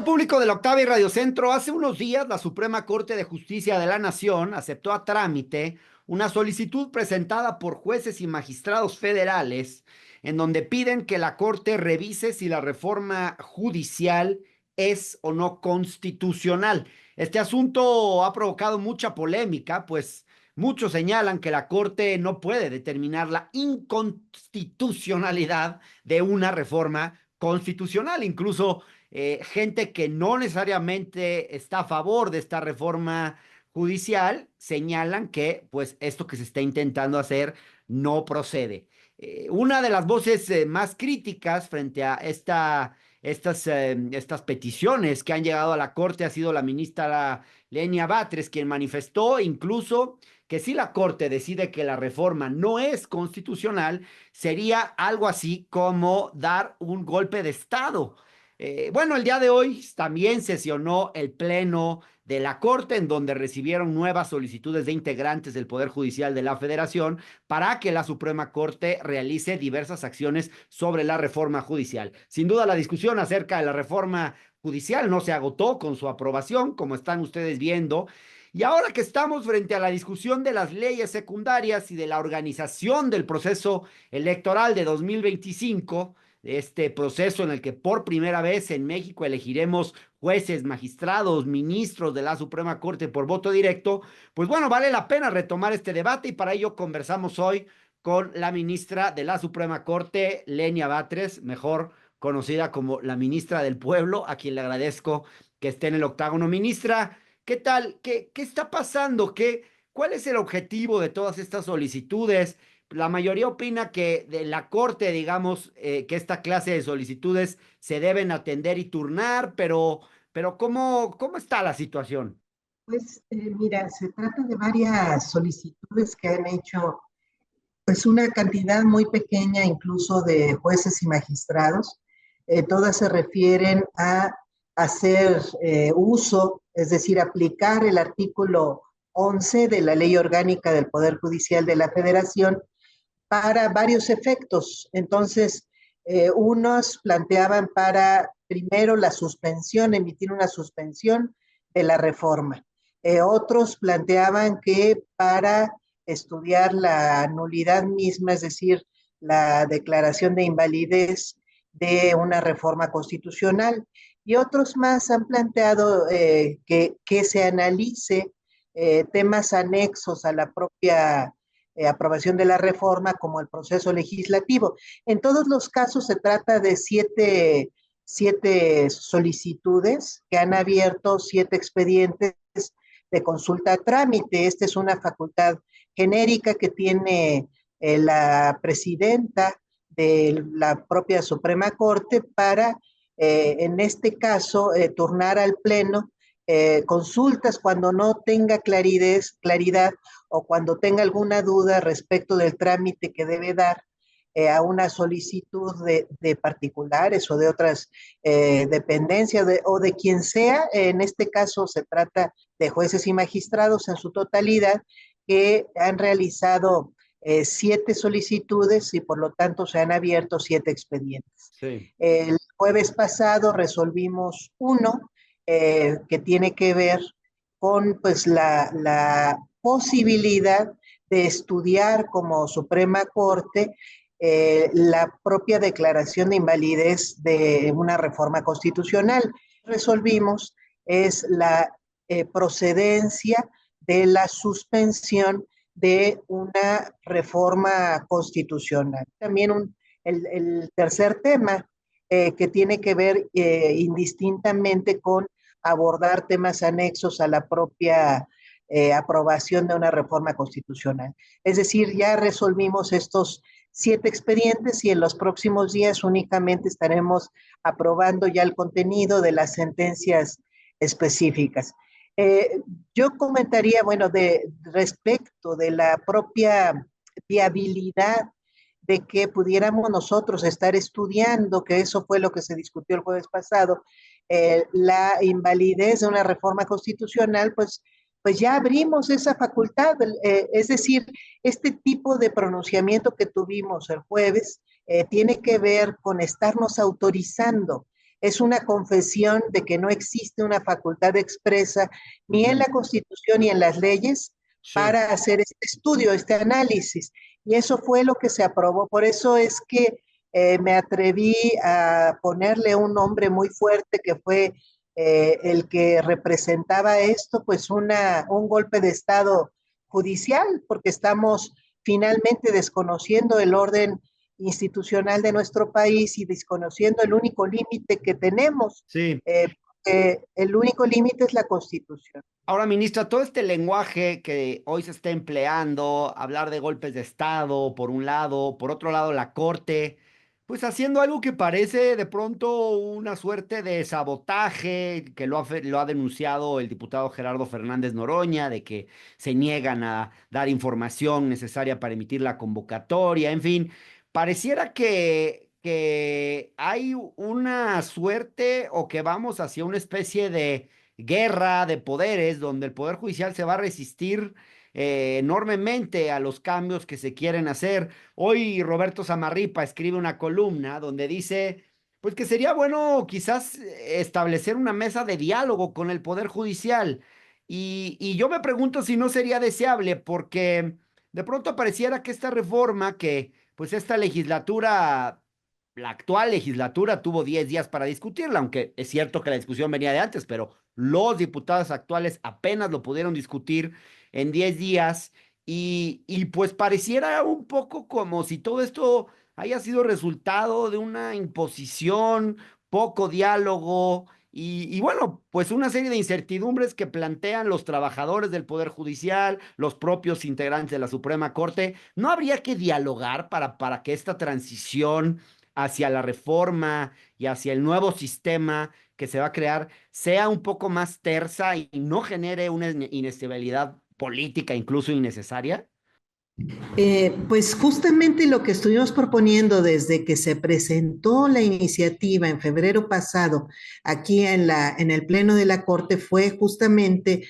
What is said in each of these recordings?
Estimado público de la Octava y Radio Centro, hace unos días la Suprema Corte de Justicia de la Nación aceptó a trámite una solicitud presentada por jueces y magistrados federales en donde piden que la Corte revise si la reforma judicial es o no constitucional. Este asunto ha provocado mucha polémica, pues muchos señalan que la Corte no puede determinar la inconstitucionalidad de una reforma constitucional. Incluso gente que no necesariamente está a favor de esta reforma judicial señalan que pues esto que se está intentando hacer no procede. Una de las voces más críticas frente a estas peticiones que han llegado a la Corte ha sido la ministra Lenia Batres, quien manifestó incluso que si la Corte decide que la reforma no es constitucional, sería algo así como dar un golpe de Estado. Bueno, el día de hoy también sesionó el Pleno de la Corte, en donde recibieron nuevas solicitudes de integrantes del Poder Judicial de la Federación para que la Suprema Corte realice diversas acciones sobre la reforma judicial. Sin duda, la discusión acerca de la reforma judicial no se agotó con su aprobación, como están ustedes viendo. Y ahora que estamos frente a la discusión de las leyes secundarias y de la organización del proceso electoral de 2025, este proceso en el que por primera vez en México elegiremos jueces, magistrados, ministros de la Suprema Corte por voto directo, pues bueno, vale la pena retomar este debate y para ello conversamos hoy con la ministra de la Suprema Corte, Lenia Batres, mejor conocida como la ministra del Pueblo, a quien le agradezco que esté en el octágono. Ministra, ¿qué tal? ¿Qué está pasando? ¿Cuál es el objetivo de todas estas solicitudes? La mayoría opina que de la Corte, digamos, que esta clase de solicitudes se deben atender y turnar, pero ¿cómo está la situación? Pues mira, se trata de varias solicitudes que han hecho, pues una cantidad muy pequeña incluso de jueces y magistrados. Todas se refieren a hacer uso, es decir, aplicar el artículo 11 de la Ley Orgánica del Poder Judicial de la Federación para varios efectos. Entonces, unos planteaban para, primero, la suspensión, emitir una suspensión de la reforma. Otros planteaban que para estudiar la nulidad misma, es decir, la declaración de invalidez de una reforma constitucional. Y otros más han planteado que se analice temas anexos a la propia aprobación de la reforma como el proceso legislativo. En todos los casos se trata de siete solicitudes que han abierto 7 expedientes de consulta a trámite. Esta es una facultad genérica que tiene la presidenta de la propia Suprema Corte para, en este caso, turnar al Pleno consultas cuando no tenga claridad o cuando tenga alguna duda respecto del trámite que debe dar a una solicitud de particulares o de otras dependencias o de quien sea. En este caso se trata de jueces y magistrados en su totalidad que han realizado 7 solicitudes y por lo tanto se han abierto 7 expedientes. Sí. El jueves pasado resolvimos uno que tiene que ver con pues la posibilidad de estudiar como Suprema Corte la propia declaración de invalidez de una reforma constitucional. Resolvimos es la procedencia de la suspensión de una reforma constitucional. También el tercer tema que tiene que ver indistintamente con abordar temas anexos a la propia aprobación de una reforma constitucional. Es decir, ya resolvimos estos 7 expedientes y en los próximos días únicamente estaremos aprobando ya el contenido de las sentencias específicas. Yo comentaría, bueno, respecto de la propia viabilidad de que pudiéramos nosotros estar estudiando, que eso fue lo que se discutió el jueves pasado, la invalidez de una reforma constitucional, pues ya abrimos esa facultad. Es decir, este tipo de pronunciamiento que tuvimos el jueves tiene que ver con estarnos autorizando es una confesión de que no existe una facultad expresa ni en la Constitución ni en las leyes Sí. para hacer este estudio, este análisis. Y eso fue lo que se aprobó. Por eso es que me atreví a ponerle un nombre muy fuerte que fue el que representaba esto, pues un golpe de Estado judicial, porque estamos finalmente desconociendo el orden institucional de nuestro país y desconociendo el único límite que tenemos. Sí. El único límite es la Constitución. Ahora, ministra, todo este lenguaje que hoy se está empleando, hablar de golpes de Estado, por un lado, por otro lado, la Corte, pues haciendo algo que parece de pronto una suerte de sabotaje, que lo ha denunciado el diputado Gerardo Fernández Noroña, de que se niegan a dar información necesaria para emitir la convocatoria, en fin, pareciera que hay una suerte o que vamos hacia una especie de guerra de poderes donde el Poder Judicial se va a resistir enormemente a los cambios que se quieren hacer. Hoy Roberto Zamarripa escribe una columna donde dice, pues que sería bueno quizás establecer una mesa de diálogo con el Poder Judicial. Y yo me pregunto si no sería deseable, porque de pronto pareciera que esta reforma que, pues esta legislatura la actual legislatura tuvo 10 días para discutirla, aunque es cierto que la discusión venía de antes, pero los diputados actuales apenas lo pudieron discutir en 10 días y pues pareciera un poco como si todo esto haya sido resultado de una imposición, poco diálogo y bueno, pues una serie de incertidumbres que plantean los trabajadores del Poder Judicial, los propios integrantes de la Suprema Corte. ¿No habría que dialogar para que esta transición hacia la reforma y hacia el nuevo sistema que se va a crear sea un poco más tersa y no genere una inestabilidad política incluso innecesaria? Pues justamente lo que estuvimos proponiendo desde que se presentó la iniciativa en febrero pasado aquí en el Pleno de la Corte fue justamente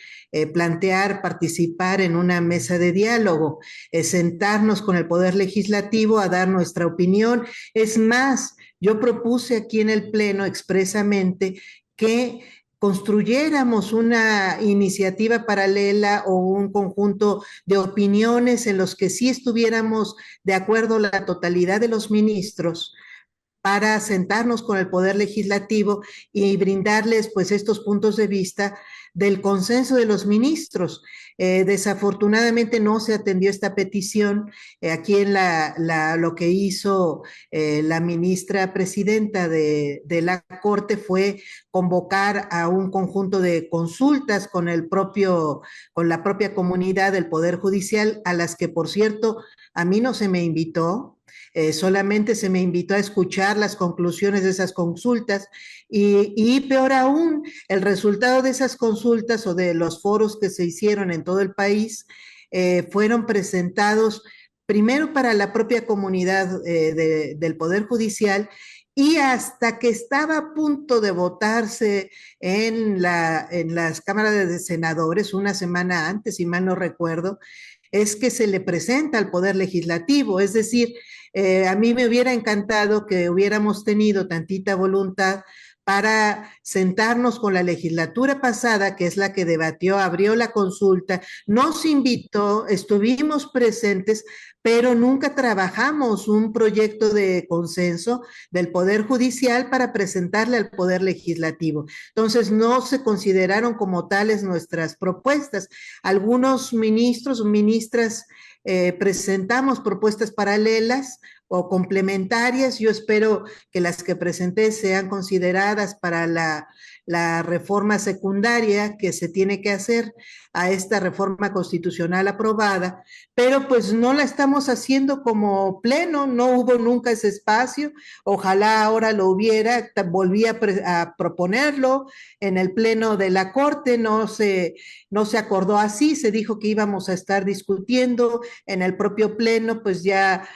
plantear, participar en una mesa de diálogo, sentarnos con el Poder Legislativo a dar nuestra opinión. Es más, yo propuse aquí en el Pleno expresamente que construyéramos una iniciativa paralela o un conjunto de opiniones en los que sí estuviéramos de acuerdo la totalidad de los ministros para sentarnos con el Poder Legislativo y brindarles pues estos puntos de vista del consenso de los ministros. Desafortunadamente no se atendió esta petición. Aquí en lo que hizo la ministra presidenta la Corte fue convocar a un conjunto de consultas con la propia comunidad del Poder Judicial, a las que, por cierto, a mí no se me invitó. Solamente se me invitó a escuchar las conclusiones de esas consultas y peor aún, el resultado de esas consultas o de los foros que se hicieron en todo el país fueron presentados primero para la propia comunidad del Poder Judicial y hasta que estaba a punto de votarse en las cámaras de senadores, una semana antes, si mal no recuerdo, es que se le presenta al Poder Legislativo. Es decir, a mí me hubiera encantado que hubiéramos tenido tantita voluntad para sentarnos con la legislatura pasada, que es la que debatió, abrió la consulta, nos invitó, estuvimos presentes, pero nunca trabajamos un proyecto de consenso del Poder Judicial para presentarle al Poder Legislativo. Entonces, no se consideraron como tales nuestras propuestas. Algunos ministros o ministras presentamos propuestas paralelas o complementarias. Yo espero que las que presenté sean consideradas para la reforma secundaria que se tiene que hacer a esta reforma constitucional aprobada, pero pues no la estamos haciendo como pleno, no hubo nunca ese espacio, ojalá ahora lo hubiera, volví a proponerlo en el pleno de la Corte, no se acordó así, se dijo que íbamos a estar discutiendo en el propio pleno, pues ya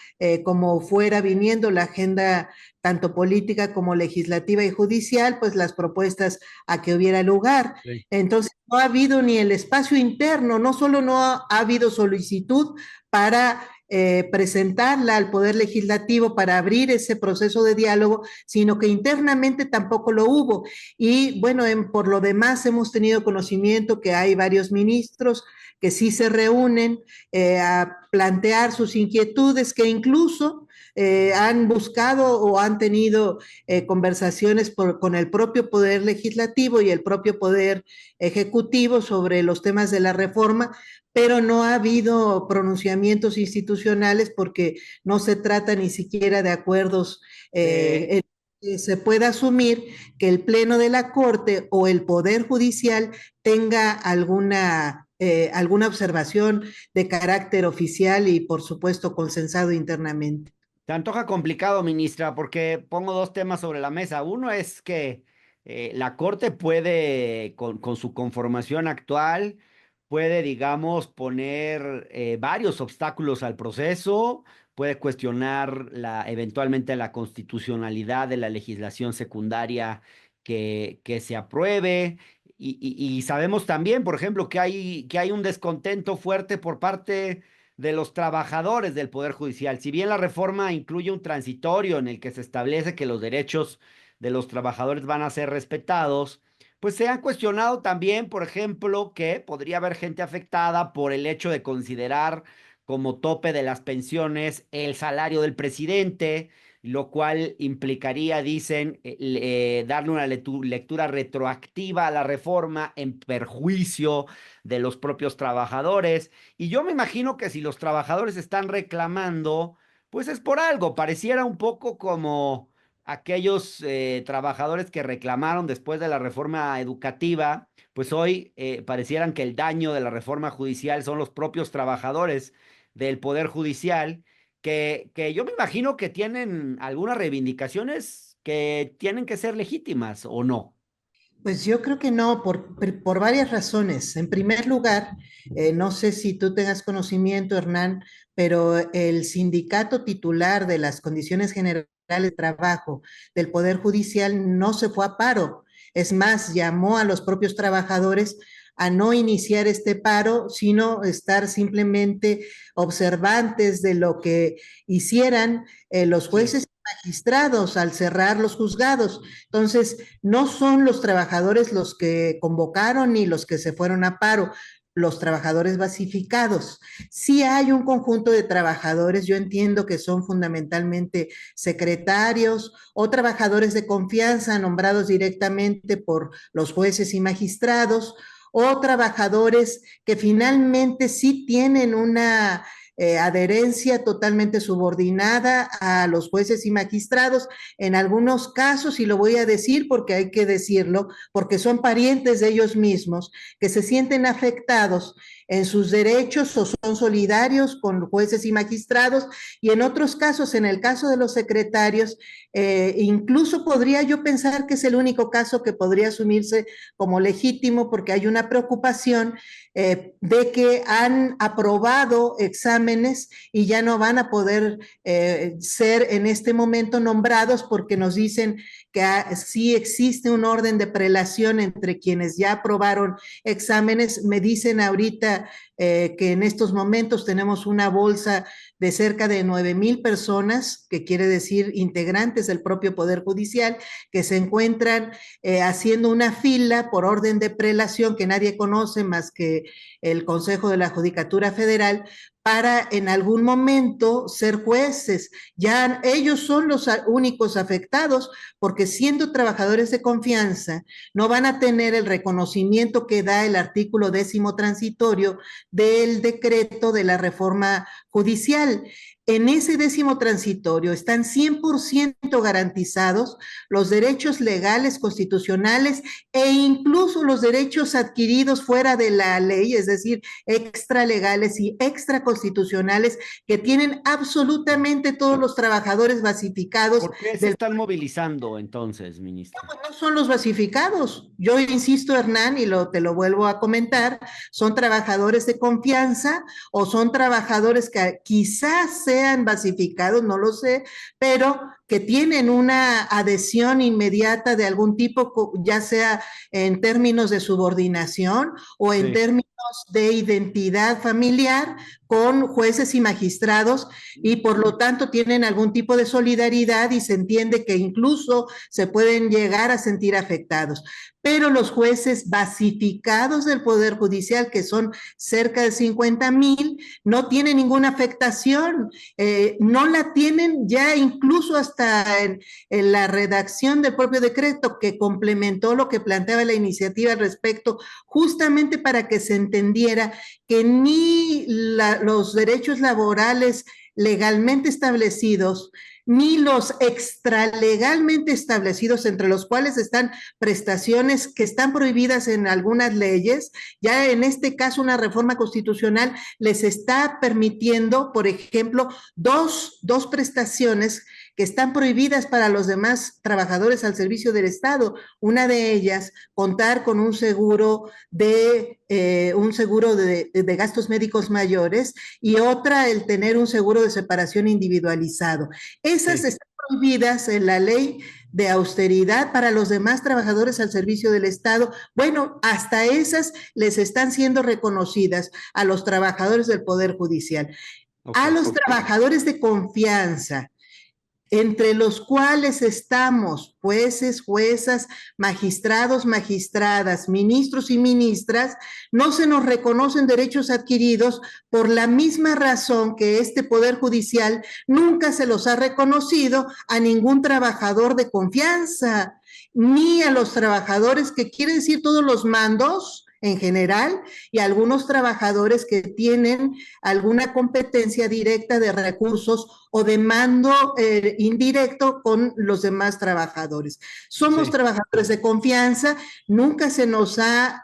como fuera viniendo la agenda tanto política como legislativa y judicial, pues las propuestas a que hubiera lugar. Sí. Entonces, no ha habido ni el espacio interno, no solo no ha habido solicitud para presentarla al Poder Legislativo para abrir ese proceso de diálogo, sino que internamente tampoco lo hubo. Y bueno, por lo demás hemos tenido conocimiento que hay varios ministros que sí se reúnen a plantear sus inquietudes, que incluso han buscado o han tenido conversaciones con el propio Poder Legislativo y el propio Poder Ejecutivo sobre los temas de la reforma, pero no ha habido pronunciamientos institucionales porque no se trata ni siquiera de acuerdos. Se puede asumir que el Pleno de la Corte o el Poder Judicial tenga alguna observación de carácter oficial y, por supuesto, consensado internamente. Se antoja complicado, ministra, porque pongo dos temas sobre la mesa. Uno es que la Corte puede, con su conformación actual, puede, digamos, poner varios obstáculos al proceso, puede cuestionar eventualmente la constitucionalidad de la legislación secundaria que se apruebe. Y sabemos también, por ejemplo, que hay un descontento fuerte por parte de los trabajadores del Poder Judicial. Si bien la reforma incluye un transitorio en el que se establece que los derechos de los trabajadores van a ser respetados, pues se han cuestionado también, por ejemplo, que podría haber gente afectada por el hecho de considerar como tope de las pensiones el salario del presidente, lo cual implicaría, dicen, darle una lectura retroactiva a la reforma en perjuicio de los propios trabajadores. Y yo me imagino que si los trabajadores están reclamando, pues es por algo. Pareciera un poco como aquellos trabajadores que reclamaron después de la reforma educativa, pues hoy parecieran que el daño de la reforma judicial son los propios trabajadores del Poder Judicial, que yo me imagino que tienen algunas reivindicaciones que tienen que ser legítimas o no. Pues yo creo que no, por varias razones. En primer lugar, no sé si tú tengas conocimiento, Hernán, pero el sindicato titular de las condiciones generales de trabajo del Poder Judicial no se fue a paro. Es más, llamó a los propios trabajadores a no iniciar este paro, sino estar simplemente observantes de lo que hicieran los Sí. jueces magistrados al cerrar los juzgados. Entonces, no son los trabajadores los que convocaron ni los que se fueron a paro, los trabajadores basificados. Sí hay un conjunto de trabajadores, yo entiendo que son fundamentalmente secretarios o trabajadores de confianza nombrados directamente por los jueces y magistrados, o trabajadores que finalmente sí tienen una adherencia totalmente subordinada a los jueces y magistrados, en algunos casos, y lo voy a decir porque hay que decirlo, porque son parientes de ellos mismos, que se sienten afectados en sus derechos o son solidarios con jueces y magistrados, y en otros casos, en el caso de los secretarios, incluso podría yo pensar que es el único caso que podría asumirse como legítimo porque hay una preocupación de que han aprobado exámenes y ya no van a poder ser en este momento nombrados porque nos dicen que sí existe un orden de prelación entre quienes ya aprobaron exámenes. Me dicen ahorita que en estos momentos tenemos una bolsa de cerca de 9,000 personas, que quiere decir integrantes del propio Poder Judicial, que se encuentran haciendo una fila por orden de prelación que nadie conoce más que el Consejo de la Judicatura Federal, para en algún momento ser jueces. Ya ellos son los únicos afectados porque siendo trabajadores de confianza no van a tener el reconocimiento que da el artículo 10º transitorio del decreto de la reforma judicial. En ese 10º transitorio están 100% garantizados los derechos legales constitucionales e incluso los derechos adquiridos fuera de la ley, es decir, extralegales y extraconstitucionales que tienen absolutamente todos los trabajadores basificados ¿Por qué se del. están movilizando entonces, ministra? No son los basificados. Yo insisto, Hernán, y te lo vuelvo a comentar, son trabajadores de confianza o son trabajadores que quizás sean basificados, no lo sé, pero que tienen una adhesión inmediata de algún tipo, ya sea en términos de subordinación o en Sí. términos de identidad familiar con jueces y magistrados, y por lo tanto tienen algún tipo de solidaridad y se entiende que incluso se pueden llegar a sentir afectados. Pero los jueces basificados del Poder Judicial, que son cerca de 50,000, no tienen ninguna afectación, no la tienen ya incluso hasta en la redacción del propio decreto que complementó lo que planteaba la iniciativa al respecto, justamente para que se entendiera que ni los derechos laborales legalmente establecidos, ni los extralegalmente establecidos, entre los cuales están prestaciones que están prohibidas en algunas leyes, ya en este caso una reforma constitucional les está permitiendo, por ejemplo, dos prestaciones que están prohibidas para los demás trabajadores al servicio del Estado. Una de ellas, contar con un seguro de gastos médicos mayores, y otra, el tener un seguro de separación individualizado. Esas Sí. están prohibidas en la ley de austeridad para los demás trabajadores al servicio del Estado. Bueno, hasta esas les están siendo reconocidas a los trabajadores del Poder Judicial. Ok. A los trabajadores de confianza, entre los cuales estamos jueces, juezas, magistrados, magistradas, ministros y ministras, no se nos reconocen derechos adquiridos por la misma razón que este Poder Judicial nunca se los ha reconocido a ningún trabajador de confianza, ni a los trabajadores, que quiere decir todos los mandos en general, y algunos trabajadores que tienen alguna competencia directa de recursos o de mando indirecto con los demás trabajadores. Somos Sí. trabajadores de confianza, nunca se nos ha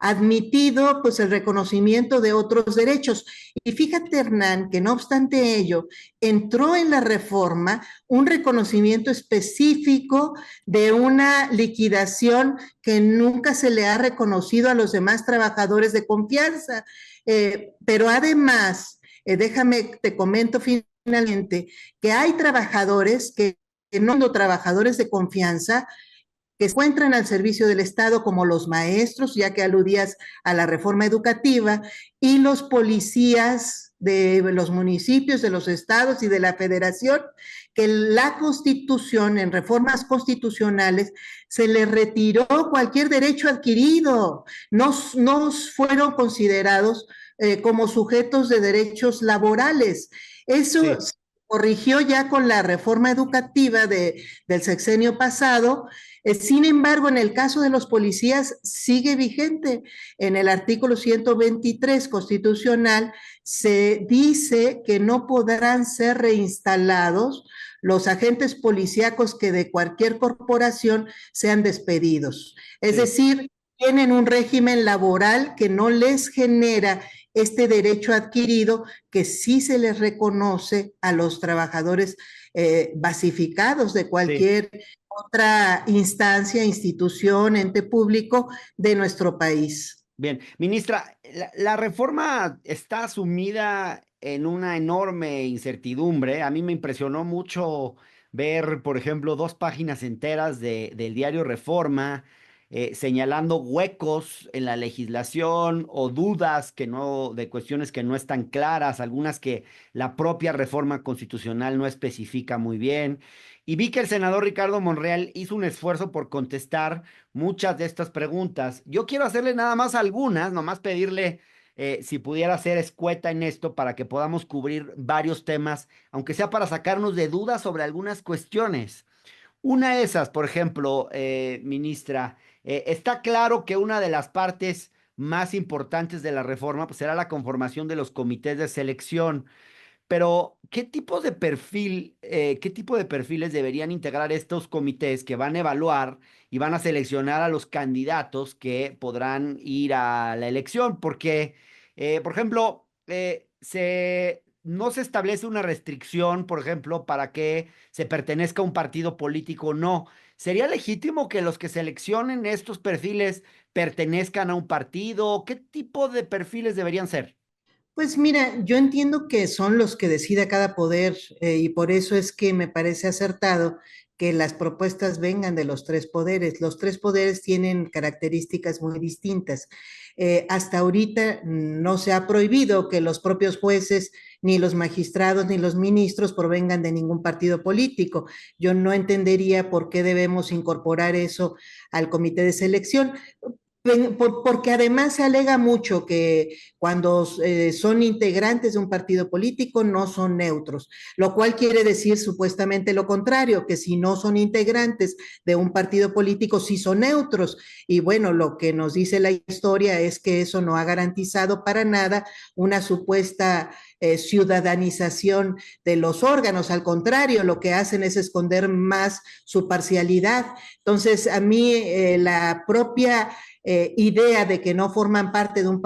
admitido pues el reconocimiento de otros derechos. Y fíjate, Hernán, que no obstante ello, entró en la reforma un reconocimiento específico de una liquidación que nunca se le ha reconocido a los demás trabajadores de confianza. Pero además, déjame, te comento finalmente, que hay trabajadores que no son trabajadores de confianza, que se encuentran al servicio del Estado, como los maestros, ya que aludías a la reforma educativa, y los policías de los municipios, de los estados y de la federación, que la Constitución, en reformas constitucionales, se les retiró cualquier derecho adquirido, no fueron considerados como sujetos de derechos laborales. Eso Sí. se corrigió ya con la reforma educativa del sexenio pasado. Sin embargo, en el caso de los policías sigue vigente. En el artículo 123 constitucional se dice que no podrán ser reinstalados los agentes policíacos que de cualquier corporación sean despedidos. Es Sí. decir, tienen un régimen laboral que no les genera este derecho adquirido que sí se les reconoce a los trabajadores basificados de Sí. cualquier otra instancia, institución, ente público de nuestro país. Bien, ministra, la reforma está sumida en una enorme incertidumbre. A mí me impresionó mucho ver, por ejemplo, 2 páginas enteras del diario Reforma, señalando huecos en la legislación o dudas que no, de cuestiones que no están claras, algunas que la propia reforma constitucional no especifica muy bien. Y vi que el senador Ricardo Monreal hizo un esfuerzo por contestar muchas de estas preguntas. Yo quiero hacerle nada más algunas, nomás pedirle si pudiera ser escueta en esto para que podamos cubrir varios temas, aunque sea para sacarnos de dudas sobre algunas cuestiones. Una de esas, por ejemplo, ministra, está claro que una de las partes más importantes de la reforma pues, será la conformación de los comités de selección. Pero, qué tipo de perfiles deberían integrar estos comités que van a evaluar y van a seleccionar a los candidatos que podrán ir a la elección? Porque, por ejemplo, no se establece una restricción, por ejemplo, para que se pertenezca a un partido político o no. ¿Sería legítimo que los que seleccionen estos perfiles pertenezcan a un partido? ¿Qué tipo de perfiles deberían ser? Pues mira, yo entiendo que son los que decida cada poder y por eso es que me parece acertado que las propuestas vengan de los tres poderes. Los tres poderes tienen características muy distintas. Hasta ahorita no se ha prohibido que los propios jueces, ni los magistrados, ni los ministros provengan de ningún partido político. Yo no entendería por qué debemos incorporar eso al comité de selección. Porque además se alega mucho que cuando son integrantes de un partido político no son neutros, lo cual quiere decir supuestamente lo contrario, que si no son integrantes de un partido político sí son neutros. Y bueno, lo que nos dice la historia es que eso no ha garantizado para nada una supuesta ciudadanización de los órganos, al contrario, lo que hacen es esconder más su parcialidad. Entonces, a mí la propia idea de que no forman parte de un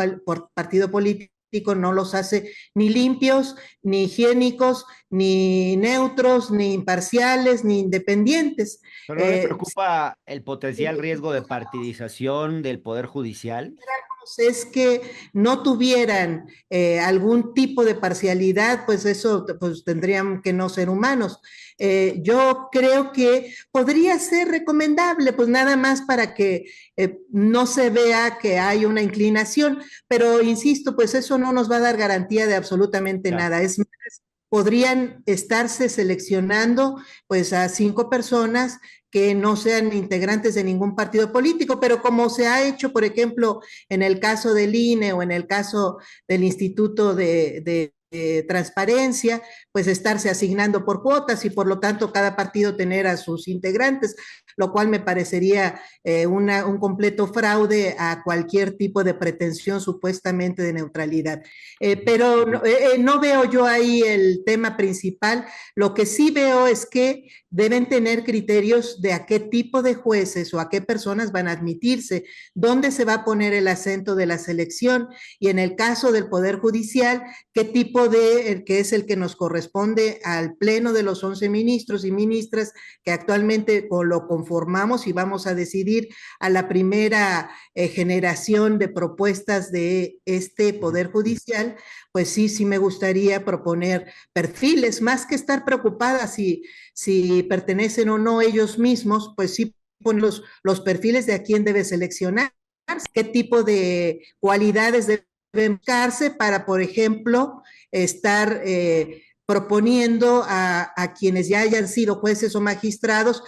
partido político no los hace ni limpios, ni higiénicos, ni neutros, ni imparciales, ni independientes. ¿Pero no le Eh, preocupa el potencial riesgo de partidización del Poder Judicial? es que no tuvieran algún tipo de parcialidad, pues eso pues tendrían que no ser humanos. Yo creo que podría ser recomendable, pues nada más para que no se vea que hay una inclinación, pero insisto, pues eso no nos va a dar garantía de absolutamente Ya. nada. Es más, podrían estarse seleccionando pues a 5 personas que no sean integrantes de ningún partido político, pero como se ha hecho, por ejemplo, en el caso del INE o en el caso del Instituto de Transparencia, pues estarse asignando por cuotas y por lo tanto cada partido tener a sus integrantes, lo cual me parecería un completo fraude a cualquier tipo de pretensión supuestamente de neutralidad. Pero no veo yo ahí el tema principal. Lo que sí veo es que deben tener criterios de a qué tipo de jueces o a qué personas van a admitirse, dónde se va a poner el acento de la selección y en el caso del Poder Judicial, qué tipo de, que es el que nos corresponde al pleno de los 11 ministros y ministras que actualmente lo conformamos y vamos a decidir a la primera generación de propuestas de este Poder Judicial, pues sí, sí me gustaría proponer perfiles, más que estar preocupada si pertenecen o no ellos mismos, pues sí ponen los perfiles de a quién debe seleccionar, qué tipo de cualidades deben buscarse para, por ejemplo, estar proponiendo a quienes ya hayan sido jueces o magistrados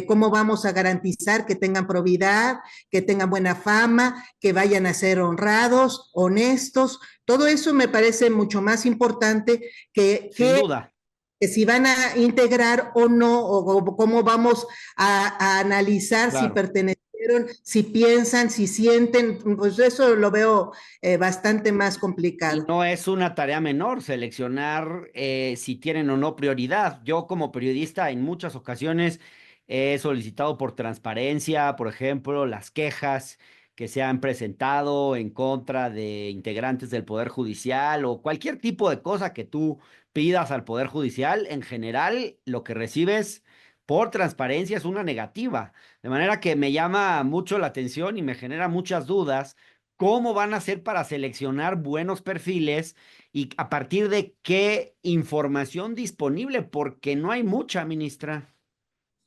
cómo vamos a garantizar que tengan probidad, que tengan buena fama, que vayan a ser honrados, honestos. Todo eso me parece mucho más importante Sin duda. que si van a integrar o no, o cómo vamos a analizar si Claro. pertenecieron, si piensan, si sienten, pues eso lo veo bastante más Y complicado. no es una tarea menor seleccionar si tienen o no prioridad. Yo como periodista en muchas ocasiones he solicitado por transparencia, por ejemplo, las quejas que se han presentado en contra de integrantes del Poder Judicial o cualquier tipo de cosa que tú pidas al Poder Judicial. En general, lo que recibes por transparencia es una negativa. De manera que me llama mucho la atención y me genera muchas dudas. ¿Cómo van a hacer para seleccionar buenos perfiles y a partir de qué información disponible? Porque no hay mucha, ministra.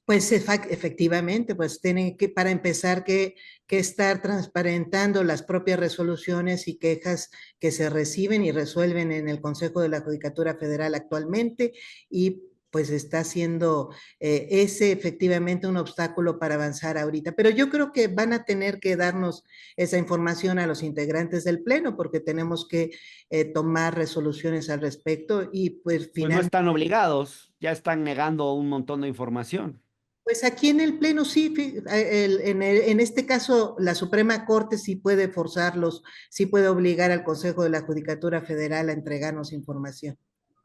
Pues efectivamente, pues tienen que, para empezar, que estar transparentando las propias resoluciones y quejas que se reciben y resuelven en el Consejo de la Judicatura Federal actualmente y pues está siendo ese efectivamente un obstáculo para avanzar ahorita. Pero yo creo que van a tener que darnos esa información a los integrantes del Pleno porque tenemos que tomar resoluciones al respecto y pues Pues no finalmente están obligados, ya están negando un montón de información. pues aquí en el Pleno sí, en este caso la Suprema Corte sí puede forzarlos, sí puede obligar al Consejo de la Judicatura Federal a entregarnos información.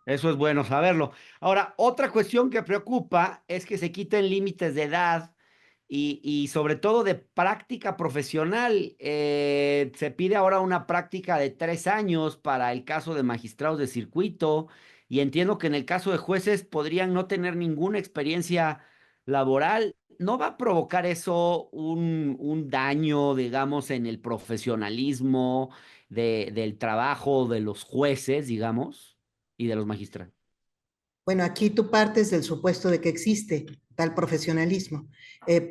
Eso es bueno saberlo. Ahora, otra cuestión que preocupa es que se quiten límites de edad y sobre todo de práctica profesional. Se pide ahora una práctica de 3 años para el caso de magistrados de circuito y entiendo que en el caso de jueces podrían no tener ninguna experiencia laboral, ¿no va a provocar eso un daño, digamos, en el profesionalismo del trabajo de los jueces, digamos, y de los magistrados? Bueno, aquí tú partes del supuesto de que existe tal profesionalismo.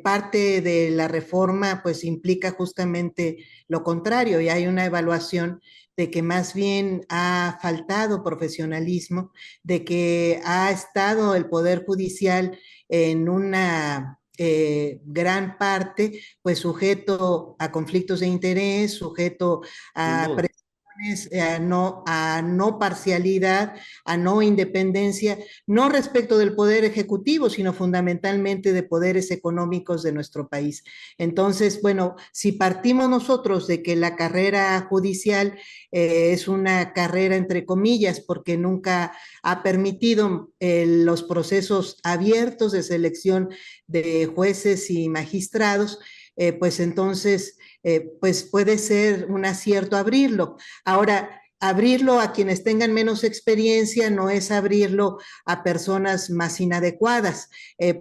Parte de la reforma pues implica justamente lo contrario y hay una evaluación de que más bien ha faltado profesionalismo, de que ha estado el Poder Judicial en una gran parte pues sujeto a conflictos de interés, sujeto Sin a duda. a no parcialidad, a no independencia, no respecto del poder ejecutivo, sino fundamentalmente de poderes económicos de nuestro país. Entonces, bueno, si partimos nosotros de que la carrera judicial es una carrera entre comillas, porque nunca ha permitido los procesos abiertos de selección de jueces y magistrados, pues entonces, pues puede ser un acierto abrirlo. Ahora, abrirlo a quienes tengan menos experiencia no es abrirlo a personas más inadecuadas,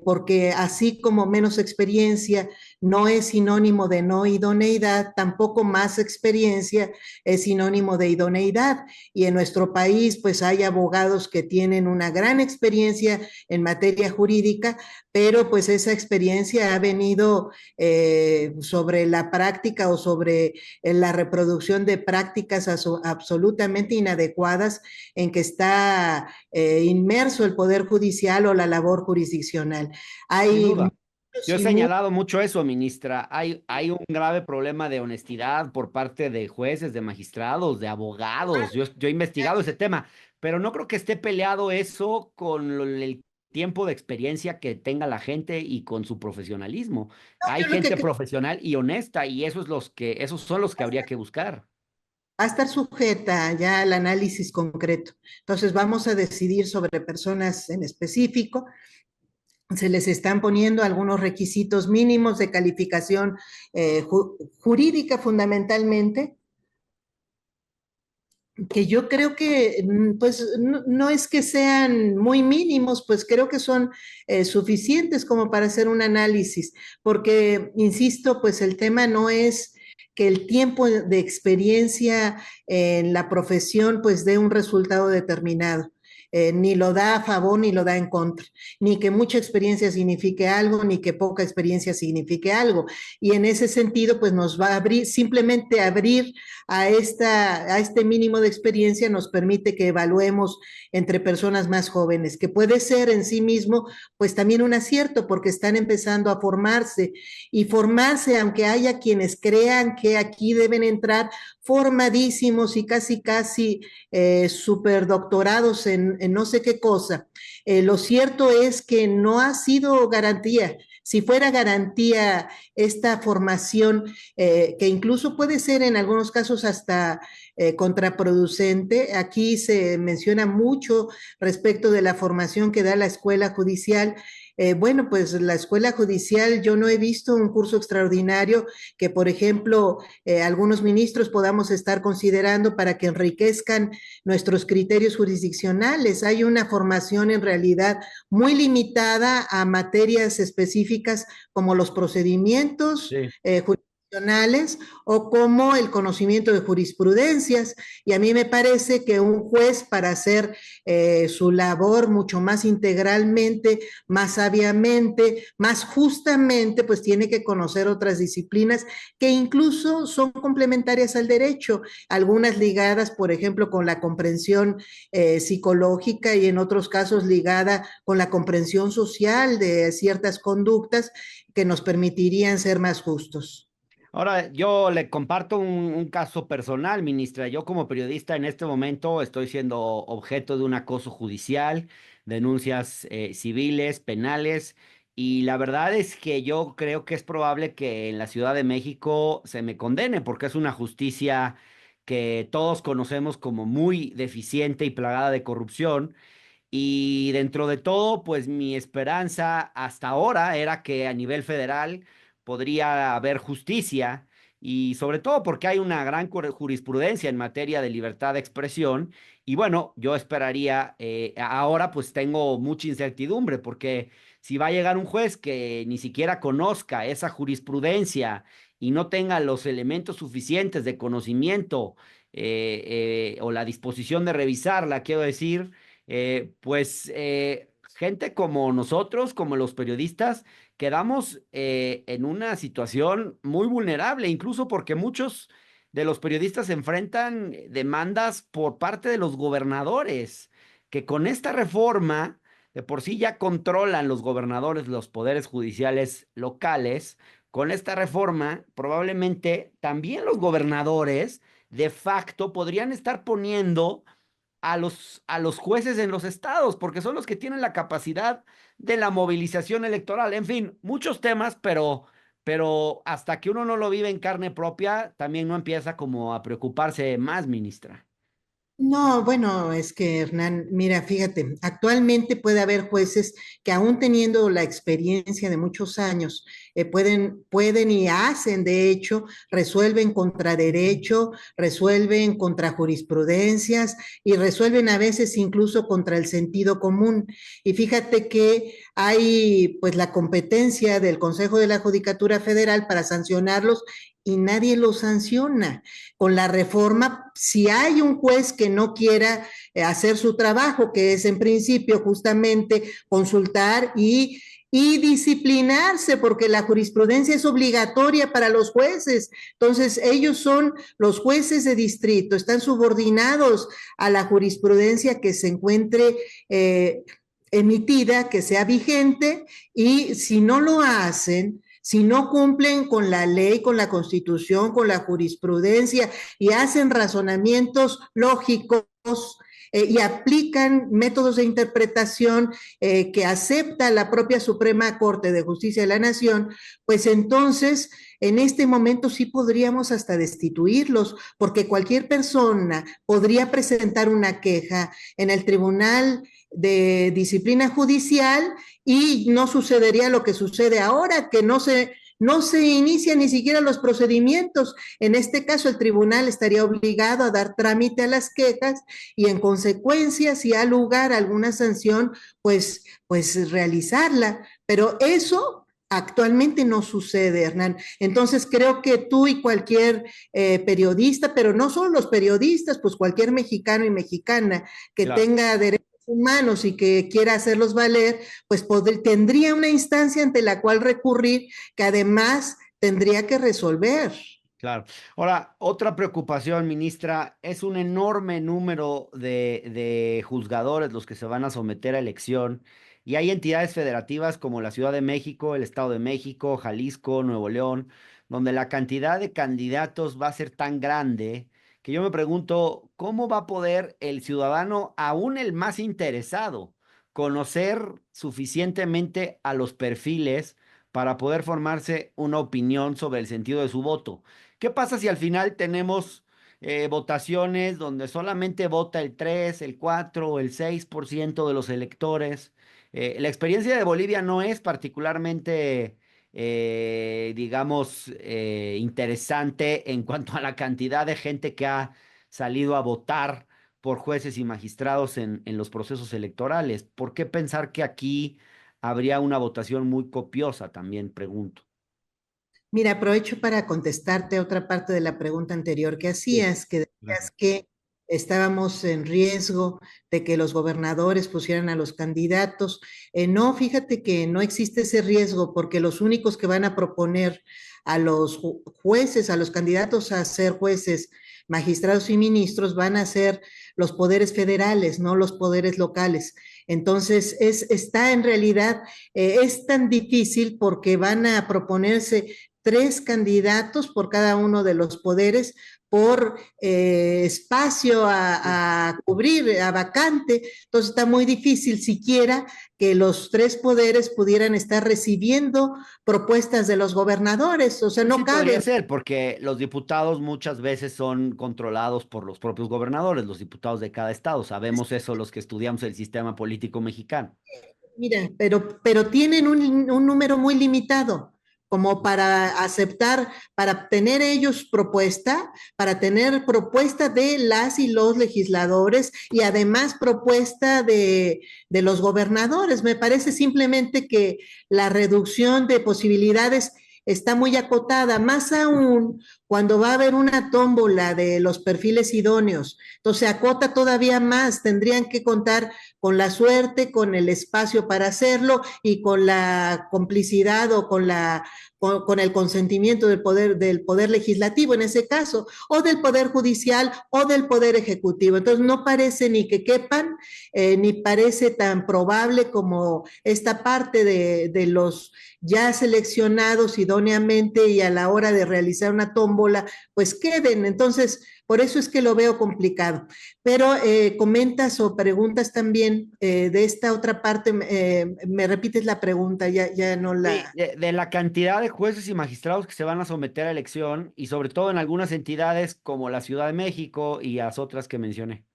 porque así como menos experiencia no es sinónimo de no idoneidad, tampoco más experiencia es sinónimo de idoneidad. Y en nuestro país, pues hay abogados que tienen una gran experiencia en materia jurídica, pero pues esa experiencia ha venido sobre la práctica o sobre la reproducción de prácticas absolutamente inadecuadas en que está inmerso el Poder Judicial o la labor jurisdiccional. Sin Hay duda. Yo muchos he y muchos. señalado mucho eso, ministra. Hay un grave problema de honestidad por parte de jueces, de magistrados, de abogados. Yo he investigado ese tema, pero no creo que esté peleado eso con el tiempo de experiencia que tenga la gente y con su profesionalismo. Hay Yo lo que gente creo profesional y honesta y esos son los que habría que buscar. va a estar sujeta ya al análisis concreto. Entonces vamos a decidir sobre personas en específico. Se les están poniendo algunos requisitos mínimos de calificación jurídica fundamentalmente, que yo creo que pues no es que sean muy mínimos, pues creo que son suficientes como para hacer un análisis, porque, insisto, pues el tema no es que el tiempo de experiencia en la profesión pues dé un resultado determinado. Ni lo da a favor ni lo da en contra, ni que mucha experiencia signifique algo, ni que poca experiencia signifique algo. Y en ese sentido, pues nos va a abrir, simplemente abrir a este mínimo de experiencia nos permite que evaluemos entre personas más jóvenes, que puede ser en sí mismo pues también un acierto porque están empezando a formarse y formarse, aunque haya quienes crean que aquí deben entrar formadísimos y casi superdoctorados en no sé qué cosa. Lo cierto es que no ha sido garantía. Si fuera garantía esta formación, que incluso puede ser en algunos casos hasta contraproducente. Aquí se menciona mucho respecto de la formación que da la escuela judicial. Bueno, pues la escuela judicial, yo no he visto un curso extraordinario que, por ejemplo, algunos ministros podamos estar considerando para que enriquezcan nuestros criterios jurisdiccionales. Hay una formación en realidad muy limitada a materias específicas como los procedimientos Sí. jurisdiccionales o como el conocimiento de jurisprudencias. Y a mí me parece que un juez para hacer su labor mucho más integralmente, más sabiamente, más justamente, pues tiene que conocer otras disciplinas que incluso son complementarias al derecho, algunas ligadas, por ejemplo, con la comprensión psicológica y en otros casos ligada con la comprensión social de ciertas conductas que nos permitirían ser más justos. Ahora, yo le comparto un caso personal, ministra. Yo como periodista en este momento estoy siendo objeto de un acoso judicial, denuncias civiles, penales, y la verdad es que yo creo que es probable que en la Ciudad de México se me condene, porque es una justicia que todos conocemos como muy deficiente y plagada de corrupción. Y dentro de todo, pues mi esperanza hasta ahora era que a nivel federal podría haber justicia y sobre todo porque hay una gran jurisprudencia en materia de libertad de expresión. Y bueno, yo esperaría, ahora pues tengo mucha incertidumbre porque si va a llegar un juez que ni siquiera conozca esa jurisprudencia y no tenga los elementos suficientes de conocimiento o la disposición de revisarla, quiero decir, gente como nosotros, como los periodistas, quedamos en una situación muy vulnerable, incluso porque muchos de los periodistas enfrentan demandas por parte de los gobernadores, que con esta reforma de por sí ya controlan los gobernadores los poderes judiciales locales. Con esta reforma, probablemente también los gobernadores de facto podrían estar poniendo a los jueces en los estados, porque son los que tienen la capacidad de la movilización electoral. En fin, muchos temas, pero hasta que uno no lo vive en carne propia, también no empieza como a preocuparse más, ministra. No, bueno, es que Hernán, mira, fíjate, actualmente puede haber jueces que aún teniendo la experiencia de muchos años, pueden y hacen, de hecho, resuelven contra derecho, resuelven contra jurisprudencias y resuelven a veces incluso contra el sentido común. Y fíjate que hay pues la competencia del Consejo de la Judicatura Federal para sancionarlos y nadie los sanciona. Con la reforma, si hay un juez que no quiera hacer su trabajo, que es en principio justamente consultar y disciplinarse, porque la jurisprudencia es obligatoria para los jueces. Entonces, ellos son los jueces de distrito, están subordinados a la jurisprudencia que se encuentre emitida, que sea vigente, y si no lo hacen, si no cumplen con la ley, con la constitución, con la jurisprudencia y hacen razonamientos lógicos y aplican métodos de interpretación que acepta la propia Suprema Corte de Justicia de la Nación, pues entonces en este momento sí podríamos hasta destituirlos, porque cualquier persona podría presentar una queja en el Tribunal de Disciplina Judicial y no sucedería lo que sucede ahora, que no se inician ni siquiera los procedimientos. En este caso, el tribunal estaría obligado a dar trámite a las quejas y en consecuencia, si ha lugar alguna sanción, pues realizarla. Pero eso actualmente no sucede, Hernán. Entonces creo que tú y cualquier periodista, pero no solo los periodistas, pues cualquier mexicano y mexicana que Claro. tenga derecho humanos y que quiera hacerlos valer, pues tendría una instancia ante la cual recurrir que además tendría que resolver. Claro. Ahora, otra preocupación, ministra, es un enorme número de juzgadores los que se van a someter a elección y hay entidades federativas como la Ciudad de México, el Estado de México, Jalisco, Nuevo León, donde la cantidad de candidatos va a ser tan grande que yo me pregunto, ¿cómo va a poder el ciudadano, aún el más interesado, conocer suficientemente a los perfiles para poder formarse una opinión sobre el sentido de su voto? ¿Qué pasa si al final tenemos votaciones donde solamente vota el 3, el 4 o el 6% de los electores? La experiencia de Bolivia no es particularmente, digamos, interesante en cuanto a la cantidad de gente que ha salido a votar por jueces y magistrados en los procesos electorales. ¿Por qué pensar que aquí habría una votación muy copiosa? También pregunto. Mira, aprovecho para contestarte otra parte de la pregunta anterior que Sí, hacías, que gracias. decías que estábamos en riesgo de que los gobernadores pusieran a los candidatos. No, fíjate que no existe ese riesgo porque los únicos que van a proponer a los jueces, a los candidatos a ser jueces, magistrados y ministros van a ser los poderes federales, no los poderes locales. Entonces, está en realidad, es tan difícil porque van a proponerse tres candidatos por cada uno de los poderes por espacio a cubrir, a vacante. Entonces está muy difícil siquiera que los tres poderes pudieran estar recibiendo propuestas de los gobernadores. O sea, Pues no sí, podría cabe. ser, porque los diputados muchas veces son controlados por los propios gobernadores, los diputados de cada estado. Sabemos eso los que estudiamos el sistema político mexicano. Mira, pero tienen un número muy limitado. como para aceptar, para tener ellos propuesta, para tener propuesta de las y los legisladores y además propuesta de los gobernadores. Me parece simplemente que la reducción de posibilidades está muy acotada, más aún cuando va a haber una tómbola de los perfiles idóneos. Entonces se acota todavía más, tendrían que contar con la suerte, con el espacio para hacerlo y con la complicidad o con el consentimiento del poder legislativo en ese caso, o del poder judicial o del poder ejecutivo. Entonces no parece ni que quepan, ni parece tan probable como esta parte de los ya seleccionados idóneamente y a la hora de realizar una tómbola, pues queden. Entonces, por eso es que lo veo complicado. Pero comentas o preguntas también de esta otra parte, me repites la pregunta, ya no Sí, la... de la cantidad de jueces y magistrados que se van a someter a elección y sobre todo en algunas entidades como la Ciudad de México y las otras que mencioné.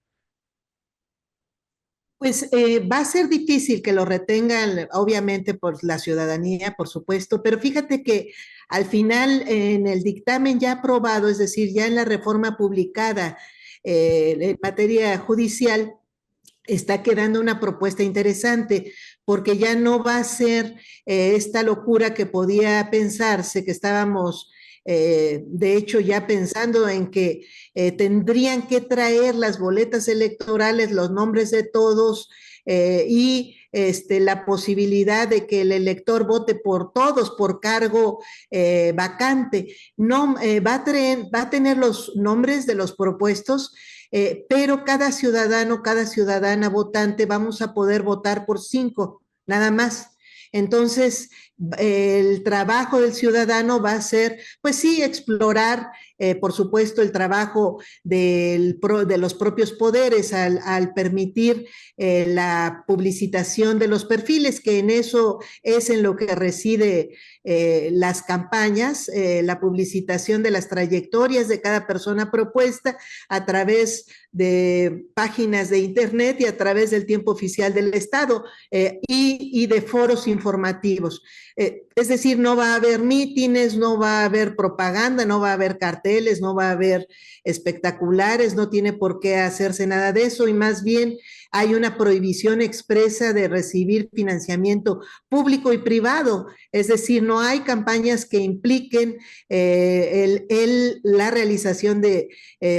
Pues va a ser difícil que lo retengan, obviamente, por la ciudadanía, por supuesto, pero fíjate que al final, en el dictamen ya aprobado, es decir, ya en la reforma publicada en materia judicial, está quedando una propuesta interesante, porque ya no va a ser esta locura que podía pensarse, que estábamos, de hecho, ya pensando en que tendrían que traer las boletas electorales, los nombres de todos y la posibilidad de que el elector vote por todos por cargo vacante. No, va a tener los nombres de los propuestos, pero cada ciudadano, cada ciudadana votante vamos a poder votar por 5, nada más. Entonces, el trabajo del ciudadano va a ser, pues sí, explorar, por supuesto, el trabajo de los propios poderes al permitir la publicitación de los perfiles, que en eso es en lo que reside las campañas, la publicitación de las trayectorias de cada persona propuesta a través de páginas de internet y a través del tiempo oficial del Estado y de foros informativos. Es decir, no va a haber mítines, no va a haber propaganda, no va a haber carteles, no va a haber espectaculares, no tiene por qué hacerse nada de eso y más bien hay una prohibición expresa de recibir financiamiento público y privado. Es decir, no hay campañas que impliquen la realización de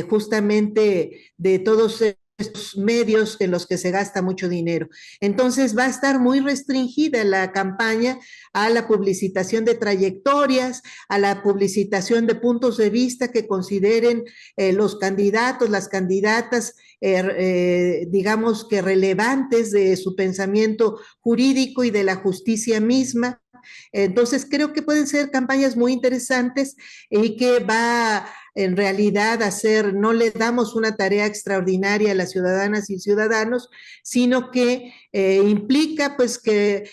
justamente de todos estos medios en los que se gasta mucho dinero. Entonces va a estar muy restringida la campaña a la publicitación de trayectorias, a la publicitación de puntos de vista que consideren los candidatos, las candidatas, digamos que relevantes de su pensamiento jurídico y de la justicia misma. Entonces, creo que pueden ser campañas muy interesantes y que va en realidad a hacer, no le damos una tarea extraordinaria a las ciudadanas y ciudadanos, sino que implica pues que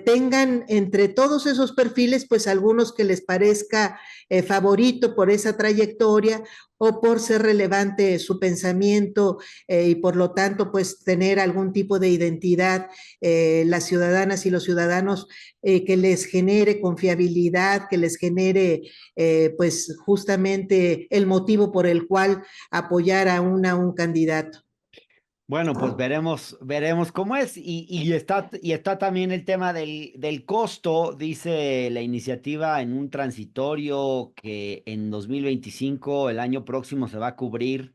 tengan entre todos esos perfiles pues algunos que les parezca favorito por esa trayectoria o por ser relevante su pensamiento y por lo tanto pues tener algún tipo de identidad las ciudadanas y los ciudadanos que les genere confiabilidad, que les genere pues justamente el motivo por el cual apoyar a un candidato. Bueno, pues veremos cómo es. Y está también el tema del costo, dice la iniciativa en un transitorio que en 2025, el año próximo, se va a cubrir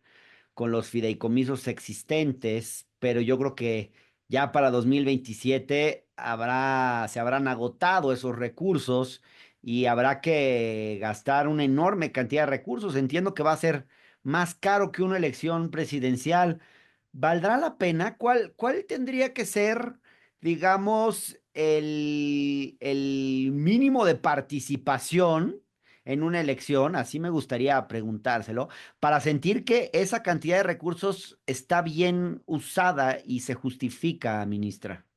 con los fideicomisos existentes, pero yo creo que ya para 2027 se habrán agotado esos recursos y habrá que gastar una enorme cantidad de recursos. Entiendo que va a ser más caro que una elección presidencial. ¿Valdrá la pena? ¿Cuál tendría que ser, digamos, el mínimo de participación en una elección? Así me gustaría preguntárselo, para sentir que esa cantidad de recursos está bien usada y se justifica, ministra.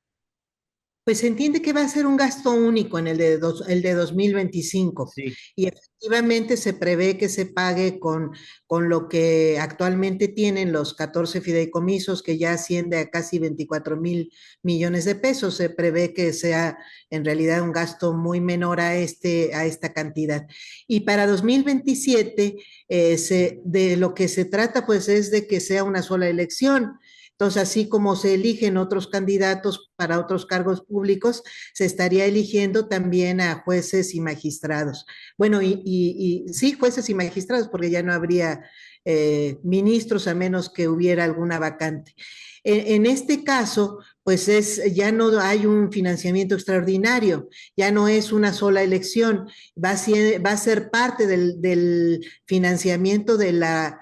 Pues se entiende que va a ser un gasto único en el de 2025 Sí. y efectivamente se prevé que se pague con lo que actualmente tienen los 14 fideicomisos, que ya asciende a casi 24,000 millones de pesos. Se prevé que sea en realidad un gasto muy menor a esta cantidad. Y para 2027, de lo que se trata pues es de que sea una sola elección. Entonces, así como se eligen otros candidatos para otros cargos públicos, se estaría eligiendo también a jueces y magistrados. Bueno, y sí, jueces y magistrados, porque ya no habría ministros a menos que hubiera alguna vacante. En este caso, pues ya no hay un financiamiento extraordinario, ya no es una sola elección, va a ser parte del financiamiento de la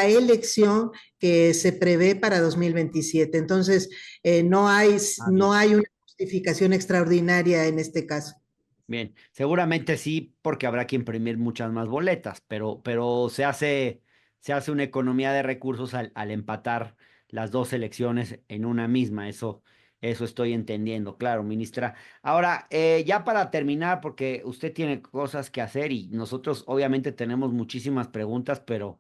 elección que se prevé para 2027. Entonces, Ah, bien. no hay una justificación extraordinaria en este caso. Bien, seguramente sí, porque habrá que imprimir muchas más boletas, pero se hace una economía de recursos al empatar las dos elecciones en una misma. Eso estoy entendiendo, claro, ministra. Ahora, ya para terminar, porque usted tiene cosas que hacer y nosotros obviamente tenemos muchísimas preguntas, pero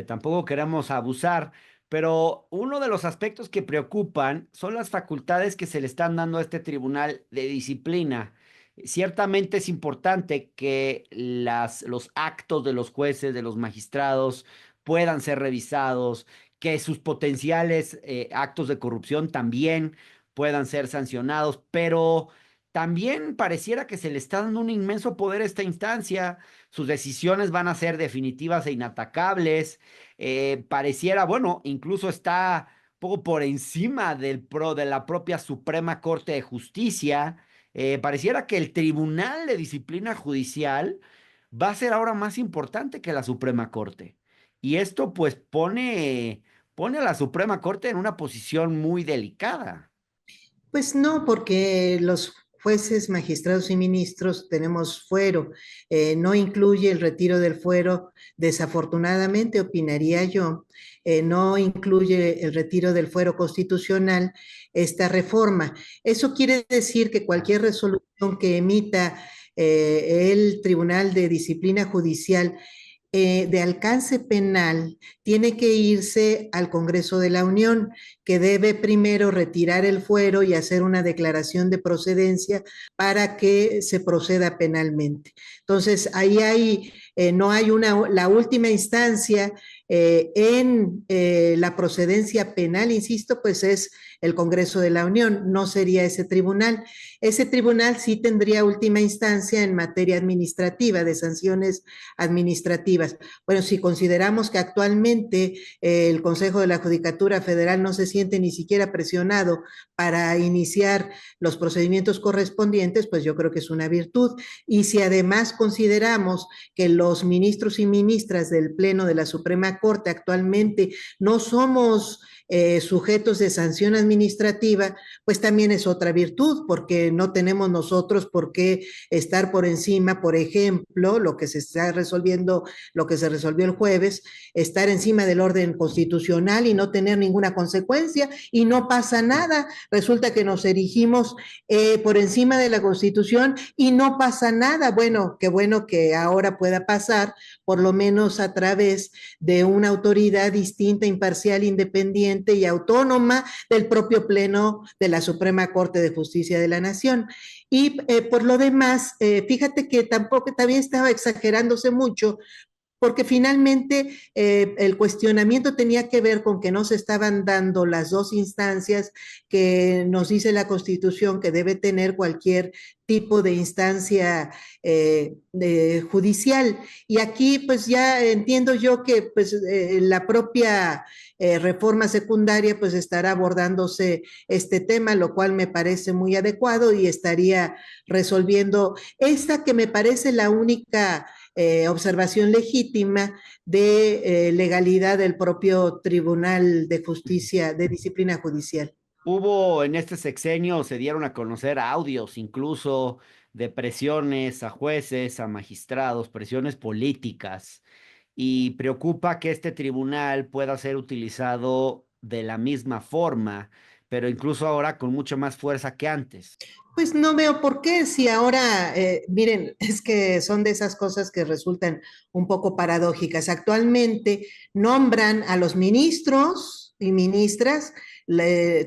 tampoco queremos abusar. Pero uno de los aspectos que preocupan son las facultades que se le están dando a este tribunal de disciplina. Ciertamente es importante que los actos de los jueces, de los magistrados, puedan ser revisados, que sus potenciales actos de corrupción también puedan ser sancionados, pero también pareciera que se le está dando un inmenso poder a esta instancia. Sus decisiones van a ser definitivas e inatacables. Pareciera, bueno, incluso está un poco por encima de la propia Suprema Corte de Justicia. Pareciera que el Tribunal de Disciplina Judicial va a ser ahora más importante que la Suprema Corte. Y esto pues pone a la Suprema Corte en una posición muy delicada. Pues no, porque los jueces, magistrados y ministros tenemos fuero. No incluye el retiro del fuero, desafortunadamente, opinaría yo, no incluye el retiro del fuero constitucional esta reforma. Eso quiere decir que cualquier resolución que emita el Tribunal de Disciplina Judicial de alcance penal tiene que irse al Congreso de la Unión, que debe primero retirar el fuero y hacer una declaración de procedencia para que se proceda penalmente. Entonces, no hay la última instancia en la procedencia penal, insisto, pues es el Congreso de la Unión, no sería ese tribunal. Ese tribunal sí tendría última instancia en materia administrativa, de sanciones administrativas. Bueno, si consideramos que actualmente el Consejo de la Judicatura Federal no se siente ni siquiera presionado para iniciar los procedimientos correspondientes, pues yo creo que es una virtud. Y si además consideramos que los ministros y ministras del Pleno de la Suprema Corte actualmente no somos sujetos de sanción administrativa, pues también es otra virtud, porque no tenemos nosotros por qué estar por encima, por ejemplo, lo que se está resolviendo, lo que se resolvió el jueves, estar encima del orden constitucional y no tener ninguna consecuencia y no pasa nada. Resulta que nos erigimos por encima de la Constitución y no pasa nada. Bueno que ahora pueda pasar, por lo menos a través de una autoridad distinta, imparcial, independiente y autónoma del propio Pleno de la Suprema Corte de Justicia de la Nación. Y por lo demás, fíjate que tampoco también estaba exagerándose mucho porque finalmente el cuestionamiento tenía que ver con que no se estaban dando las dos instancias que nos dice la Constitución que debe tener cualquier tipo de instancia judicial. Y aquí pues ya entiendo yo que pues la propia reforma secundaria pues estará abordándose este tema, lo cual me parece muy adecuado y estaría resolviendo esta que me parece la única observación legítima de legalidad del propio Tribunal de Justicia, de Disciplina Judicial. Hubo en este sexenio, se dieron a conocer audios incluso de presiones a jueces, a magistrados, presiones políticas, y preocupa que este tribunal pueda ser utilizado de la misma forma pero incluso ahora con mucha más fuerza que antes. Pues no veo por qué, si ahora, miren, es que son de esas cosas que resultan un poco paradójicas. Actualmente nombran a los ministros y ministras,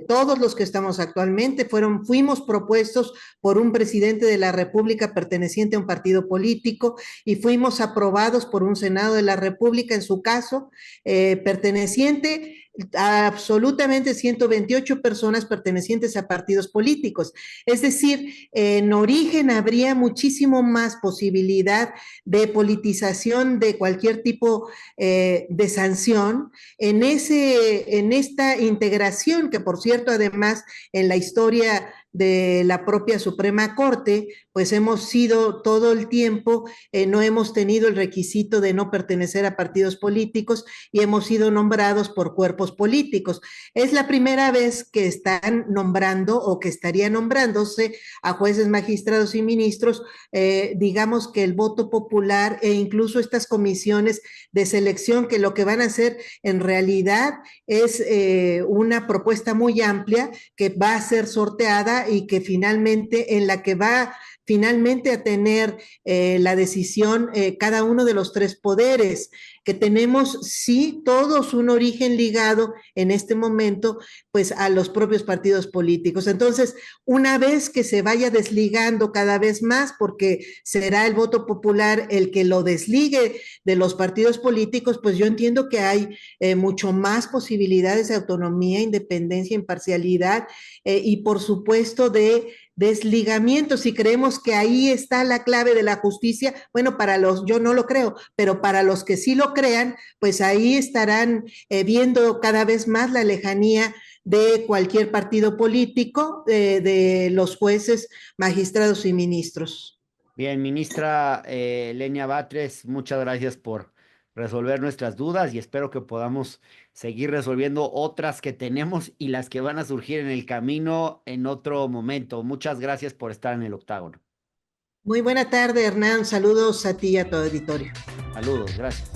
todos los que estamos actualmente fuimos propuestos por un presidente de la República perteneciente a un partido político y fuimos aprobados por un Senado de la República, en su caso, perteneciente a absolutamente 128 personas pertenecientes a partidos políticos. Es decir, en origen habría muchísimo más posibilidad de politización de cualquier tipo de sanción en esta integración que, por cierto, además en la historia de la propia Suprema Corte, pues hemos sido todo el tiempo, no hemos tenido el requisito de no pertenecer a partidos políticos y hemos sido nombrados por cuerpos políticos. Es la primera vez que están nombrando o que estaría nombrándose a jueces, magistrados y ministros, digamos que el voto popular e incluso estas comisiones de selección que lo que van a hacer en realidad es una propuesta muy amplia que va a ser sorteada y que finalmente en la que va finalmente a tener la decisión cada uno de los tres poderes, que tenemos, sí, todos un origen ligado en este momento, pues a los propios partidos políticos. Entonces, una vez que se vaya desligando cada vez más, porque será el voto popular el que lo desligue de los partidos políticos, pues yo entiendo que hay mucho más posibilidades de autonomía, independencia, imparcialidad y por supuesto de desligamiento. Si creemos que ahí está la clave de la justicia, bueno, yo no lo creo, pero para los que sí lo crean, pues ahí estarán viendo cada vez más la lejanía de cualquier partido político, de los jueces, magistrados y ministros. Bien, ministra Lenia Batres, muchas gracias por resolver nuestras dudas y espero que podamos seguir resolviendo otras que tenemos y las que van a surgir en el camino en otro momento. Muchas gracias por estar en el octágono. Muy buena tarde, Hernán. Saludos a ti y a tu auditorio. Saludos, gracias.